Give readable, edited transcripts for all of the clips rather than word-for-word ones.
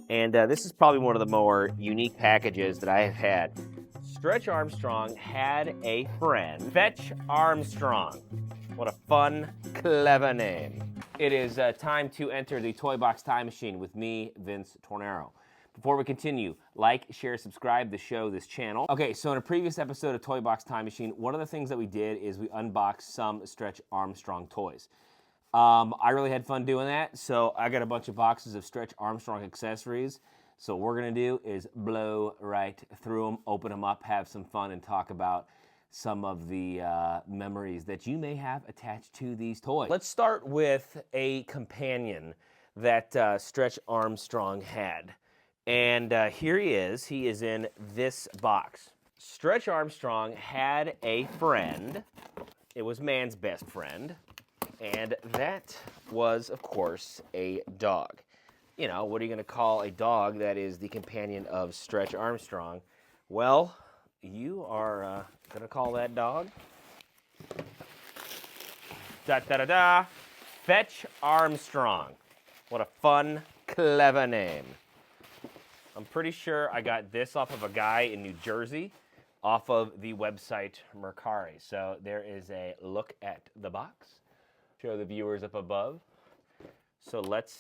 And this is probably one of the more unique packages that I have had. Stretch Armstrong had a friend, Fetch Armstrong. What a fun, clever name. It is time to enter the Toy Box Time Machine with me, Vince Tornero. Before we continue, like, share, subscribe to this channel. Okay, so in a previous episode of Toy Box Time Machine, one of the things that we did is we unboxed some Stretch Armstrong toys. I really had fun doing that, so I got a bunch of boxes of Stretch Armstrong accessories. So what we're gonna do is blow right through them, open them up, have some fun, and talk about some of the memories that you may have attached to these toys. Let's start with a companion that Stretch Armstrong had. And here he is. He is in this box. Stretch Armstrong had a friend. It was man's best friend. And that was, of course, a dog. You know, what are you going to call a dog that is the companion of Stretch Armstrong? Well, you are going to call that dog? Da-da-da-da! Fetch Armstrong. What a fun, clever name. I'm pretty sure I got this off of a guy in New Jersey, off of the website Mercari. So there is a look at the box. Show the viewers up above. So let's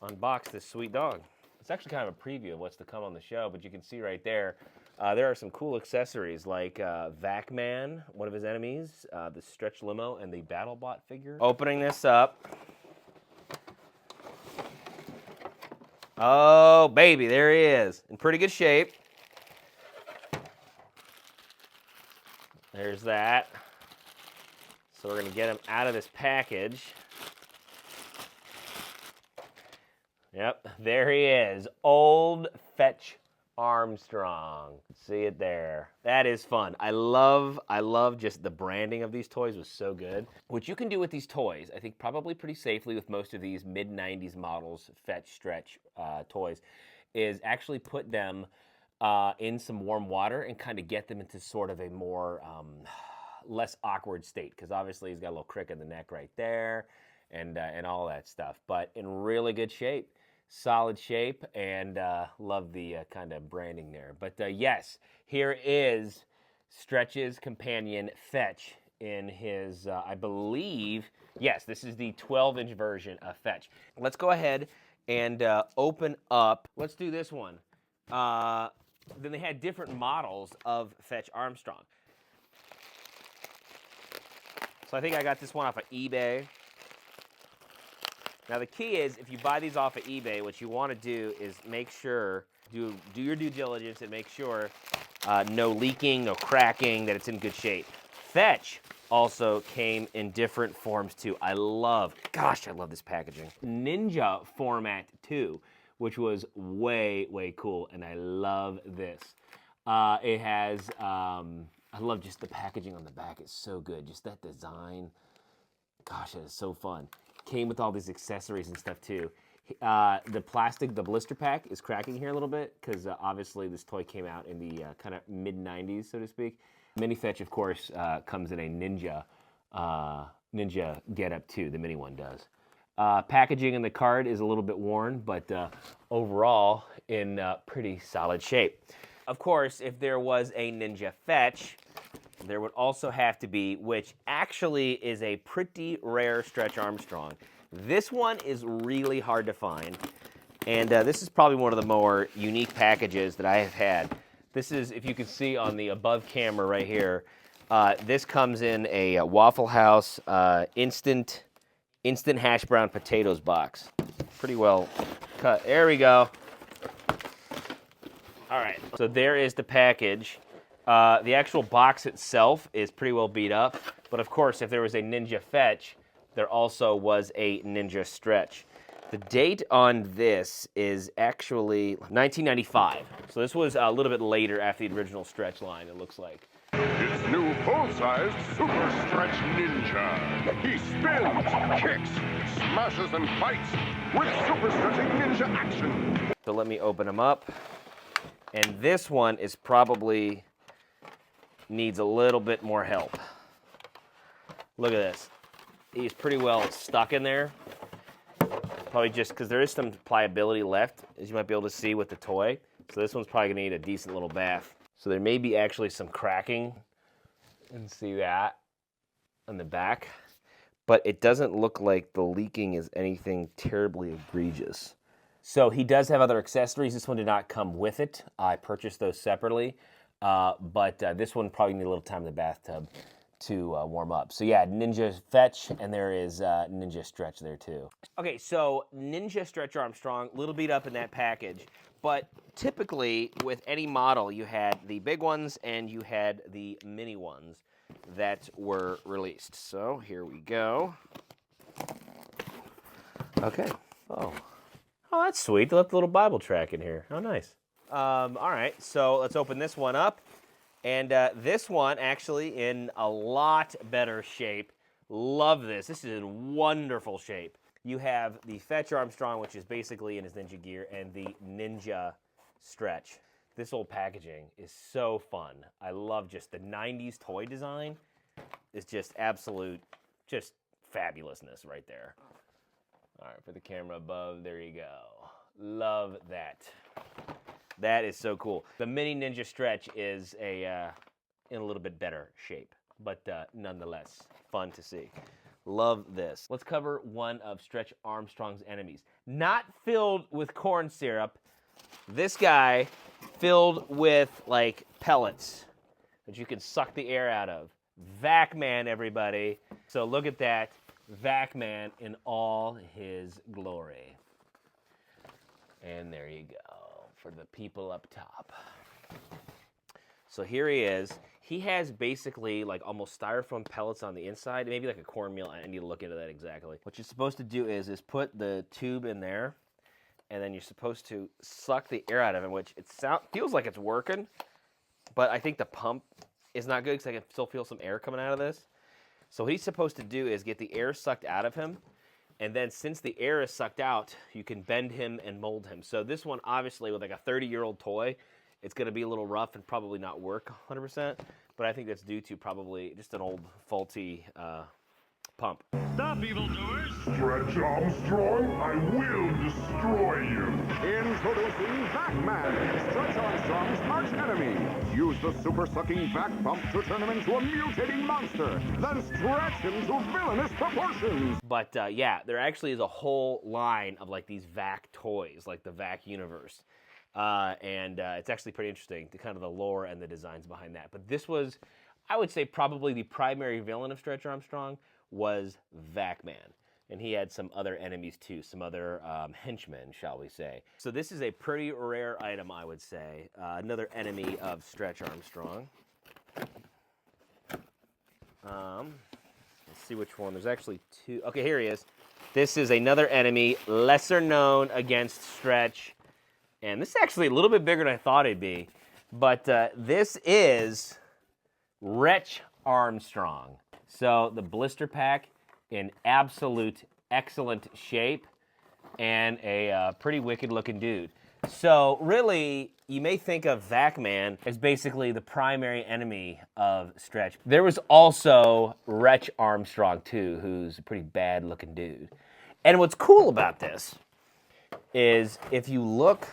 unbox this sweet dog. It's actually kind of a preview of what's to come on the show, but you can see right there, there are some cool accessories like Vac Man, one of his enemies, the Stretch Limo, and the BattleBot figure. Opening this up. Oh, baby, there he is. In pretty good shape. There's that. So we're going to get him out of this package. Yep, there he is. Old Fetch Armstrong. See it there. That is fun. I love just the branding of these toys was so good. What you can do with these toys, I think probably pretty safely with most of these mid-90s models, Fetch, Stretch toys, is actually put them in some warm water and kind of get them into sort of a more less awkward state, because obviously he's got a little crick in the neck right there and all that stuff, but in really good shape. Solid shape, and love the kind of branding there. But yes, here is Stretch's companion, Fetch, in his, I believe, yes, this is the 12-inch version of Fetch. Let's go ahead and open up. Let's do this one. Then they had different models of Fetch Armstrong. So I think I got this one off of eBay. Now the key is, if you buy these off of eBay, what you want to do is make sure, do your due diligence and make sure no leaking, no cracking, that it's in good shape. Fetch also came in different forms too. I love this packaging. Ninja format too, which was way, way cool, and I love this. It has, I love just the packaging on the back. It's so good, just that design. Gosh, that is so fun. Came with all these accessories and stuff too. The plastic, the blister pack is cracking here a little bit because obviously this toy came out in the kind of mid-90s, so to speak. Mini Fetch, of course, comes in a ninja getup too. The mini one does. Packaging in the card is a little bit worn, but overall in pretty solid shape. Of course, if there was a Ninja Fetch, there would also have to be, which actually is a pretty rare Stretch Armstrong. This one is really hard to find, and this is probably one of the more unique packages that I have had. This is, if you can see on the above camera right here, this comes in a Waffle House instant hash brown potatoes box. Pretty well cut. There we go. All right, so there is the package. The actual box itself is pretty well beat up, but of course, if there was a Ninja Fetch, there also was a Ninja Stretch. The date on this is actually 1995, so this was a little bit later after the original Stretch line, it looks like. His new full-sized Super Stretch Ninja. He spins, kicks, smashes, and fights with Super Stretching Ninja action. So let me open them up. And this one is probably needs a little bit more help. Look at this. He's pretty well stuck in there. Probably just because there is some pliability left, as you might be able to see with the toy. So this one's probably gonna need a decent little bath. So there may be actually some cracking, and see that on the back, but it doesn't look like the leaking is anything terribly egregious. So he does have other accessories. This one did not come with it. I purchased those separately, but this one probably need a little time in the bathtub to warm up. So yeah, Ninja Fetch, and there is Ninja Stretch there too. Okay, so Ninja Stretch Armstrong, a little beat up in that package, but typically with any model, you had the big ones and you had the mini ones that were released. So here we go. Okay. Oh, that's sweet. They left a little Bible track in here. How nice. All right, so let's open this one up. And this one actually in a lot better shape. Love this. This is in wonderful shape. You have the Fetch Armstrong, which is basically in his ninja gear, and the Ninja Stretch. This old packaging is so fun. I love just the 90s toy design. It's just absolute, just fabulousness right there. All right, for the camera above, there you go. Love that. That is so cool. The mini Ninja Stretch is in a little bit better shape, but nonetheless, fun to see. Love this. Let's cover one of Stretch Armstrong's enemies. Not filled with corn syrup. This guy filled with like pellets that you can suck the air out of. Vac-Man, everybody. So look at that. Vac-Man in all his glory. And there you go. For the people up top. So here he is. He has basically like almost styrofoam pellets on the inside, maybe like a cornmeal. I need to look into that exactly. What you're supposed to do is put the tube in there, and then you're supposed to suck the air out of him, which feels like it's working, but I think the pump is not good because I can still feel some air coming out of this. So what he's supposed to do is get the air sucked out of him, and then since the air is sucked out, you can bend him and mold him. So this one, obviously, with like a 30-year-old toy, it's going to be a little rough and probably not work 100%. But I think that's due to probably just an old faulty pump. Stop, evildoers! Stretch Armstrong, I will destroy you! Introducing Vac-Man, Stretch Armstrong's arch enemy. Use the super-sucking vac pump to turn him into a mutating monster, then stretch him to villainous proportions! But yeah, there actually is a whole line of like these Vac toys, like the Vac universe. And it's actually pretty interesting, the kind of the lore and the designs behind that. But this was, I would say, probably the primary villain of Stretch Armstrong was Vac-Man. And he had some other enemies too, some other henchmen, shall we say. So this is a pretty rare item, I would say. Another enemy of Stretch Armstrong. Let's see which one. There's actually two. Okay, here he is. This is another enemy, lesser known against Stretch. And this is actually a little bit bigger than I thought it'd be. But this is Stretch Armstrong. So the blister pack in absolute excellent shape and a pretty wicked looking dude. So really, you may think of Vac-Man as basically the primary enemy of Stretch. There was also Stretch Armstrong too, who's a pretty bad looking dude. And what's cool about this is if you look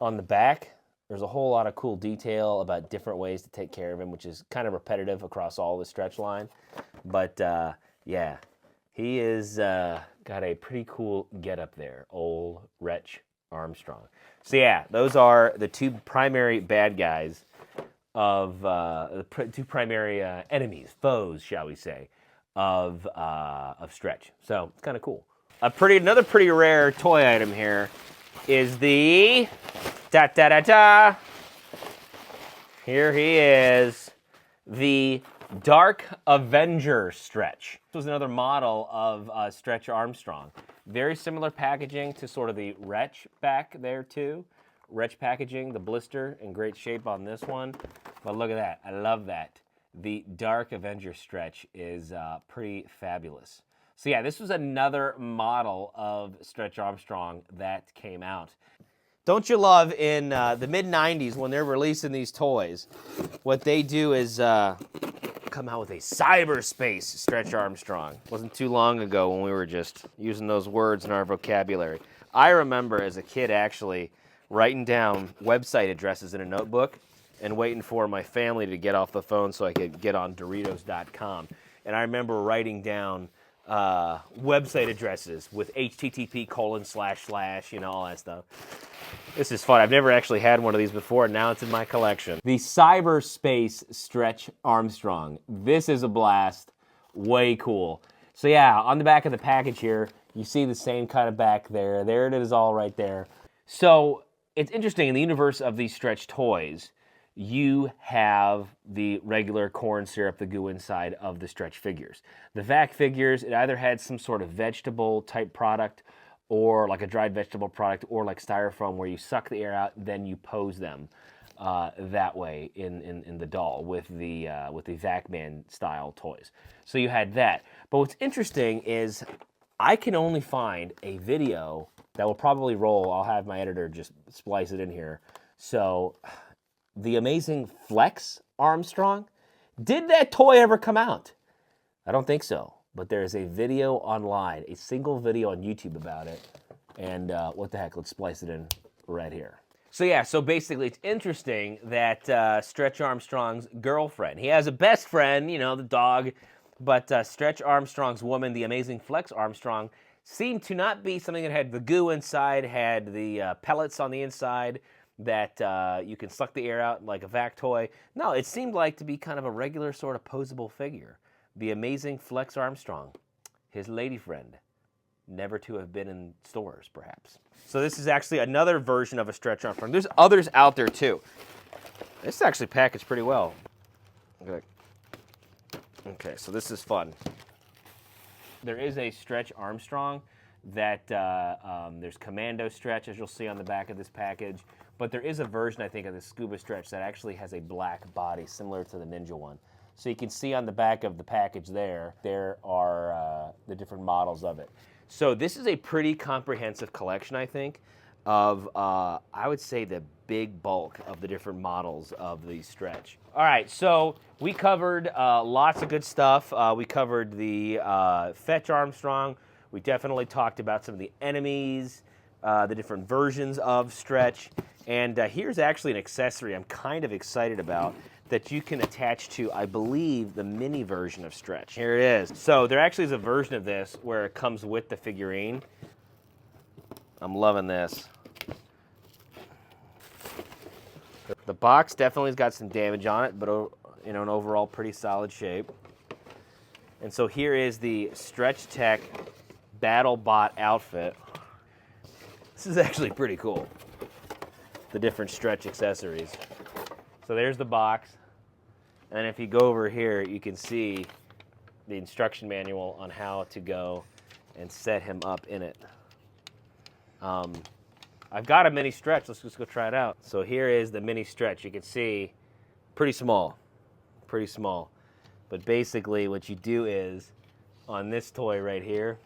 on the back, there's a whole lot of cool detail about different ways to take care of him, which is kind of repetitive across all the Stretch line. But yeah, he is got a pretty cool getup there, old Stretch Armstrong. So yeah, those are the two primary bad guys of the two primary enemies, foes, shall we say, of Stretch. So it's kind of cool. Another pretty rare toy item here is the da-da-da-da. Here he is, the Dark Avenger Stretch. This was another model of Stretch Armstrong. Very similar packaging to sort of the Stretch back there too. Stretch packaging, the blister in great shape on this one. But look at that, I love that. The Dark Avenger Stretch is pretty fabulous. So yeah, this was another model of Stretch Armstrong that came out. Don't you love in the mid-90s when they're releasing these toys, what they do is come out with a cyberspace Stretch Armstrong. Wasn't too long ago when we were just using those words in our vocabulary. I remember as a kid actually writing down website addresses in a notebook and waiting for my family to get off the phone so I could get on Doritos.com. And I remember writing down website addresses with http:// you know, all that stuff. This is fun. I've never actually had one of these before, and now it's in my collection. The Cyberspace Stretch Armstrong. This is a blast. Way cool. So yeah, on the back of the package here, you see the same kind of back there. There it is all right there. So it's interesting, in the universe of these Stretch toys, you have the regular corn syrup, the goo inside of the Stretch figures. The Vac figures, it either had some sort of vegetable type product or like a dried vegetable product or like styrofoam where you suck the air out, then you pose them that way in the doll with the Vac Man style toys. So you had that. But what's interesting is I can only find a video that will probably roll. I'll have my editor just splice it in here. So the amazing Flex Armstrong, did that toy ever come out? I don't think so, but there is a video online, a single video on YouTube about it, and what the heck, let's splice it in right here. So yeah, so basically it's interesting that Stretch Armstrong's girlfriend, he has a best friend, you know, the dog, but Stretch Armstrong's woman, the amazing Flex Armstrong, seemed to not be something that had the goo inside, had the pellets on the inside, that you can suck the air out like a Vac toy. No, it seemed like to be kind of a regular sort of posable figure. The amazing Flex Armstrong, his lady friend, never to have been in stores, perhaps. So this is actually another version of a Stretch Armstrong. There's others out there, too. This is actually packaged pretty well. Okay, so this is fun. There is a Stretch Armstrong that there's Commando Stretch, as you'll see on the back of this package. But there is a version, I think, of the Scuba Stretch that actually has a black body, similar to the Ninja one. So you can see on the back of the package there are the different models of it. So this is a pretty comprehensive collection, I think, of, I would say, the big bulk of the different models of the Stretch. All right, so we covered lots of good stuff. We covered the Fetch Armstrong. We definitely talked about some of the enemies, the different versions of Stretch. And here's actually an accessory I'm kind of excited about that you can attach to, I believe, the mini version of Stretch. Here it is. So there actually is a version of this where it comes with the figurine. I'm loving this. The box definitely has got some damage on it, but you know, an overall pretty solid shape. And so here is the Stretch Tech Battle Bot outfit. This is actually pretty cool. The different Stretch accessories. So there's the box, and if you go over here, you can see the instruction manual on how to go and set him up in it. I've got a mini Stretch. Let's just go try it out. So here is the mini Stretch. You can see pretty small, but basically what you do is on this toy right here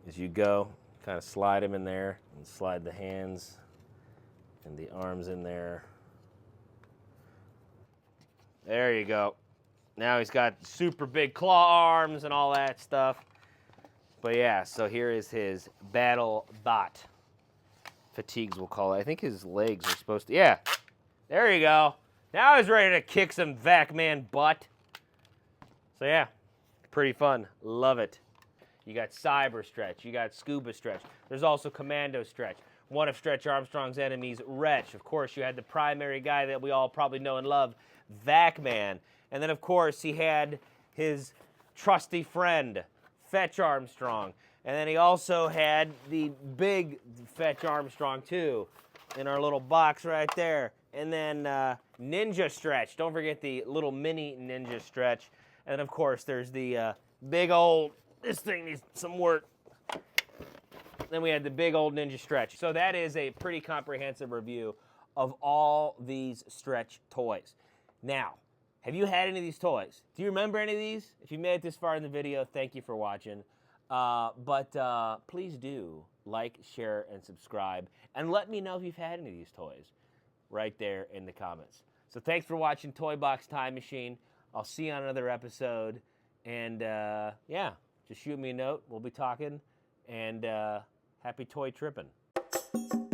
is you go kind of slide him in there and slide the hands and the arms in there. There you go. Now he's got super big claw arms and all that stuff. But yeah, so here is his Battle Bot. Fatigues, we'll call it. I think his legs are supposed to... Yeah, there you go. Now he's ready to kick some Vac Man butt. So yeah, pretty fun. Love it. You got Cyber Stretch. You got Scuba Stretch. There's also Commando Stretch. One of Stretch Armstrong's enemies, Wretch. Of course, you had the primary guy that we all probably know and love, Vac Man. And then, of course, he had his trusty friend, Fetch Armstrong. And then he also had the big Fetch Armstrong, too, in our little box right there. And then Ninja Stretch. Don't forget the little mini Ninja Stretch. And, of course, there's the big old... This thing needs some work. Then we had the big old Ninja Stretch. So that is a pretty comprehensive review of all these Stretch toys. Now, have you had any of these toys? Do you remember any of these? If you made it this far in the video, thank you for watching. But please do like, share, and subscribe. And let me know if you've had any of these toys right there in the comments. So thanks for watching Toy Box Time Machine. I'll see you on another episode. And yeah, just shoot me a note. We'll be talking. And happy toy tripping.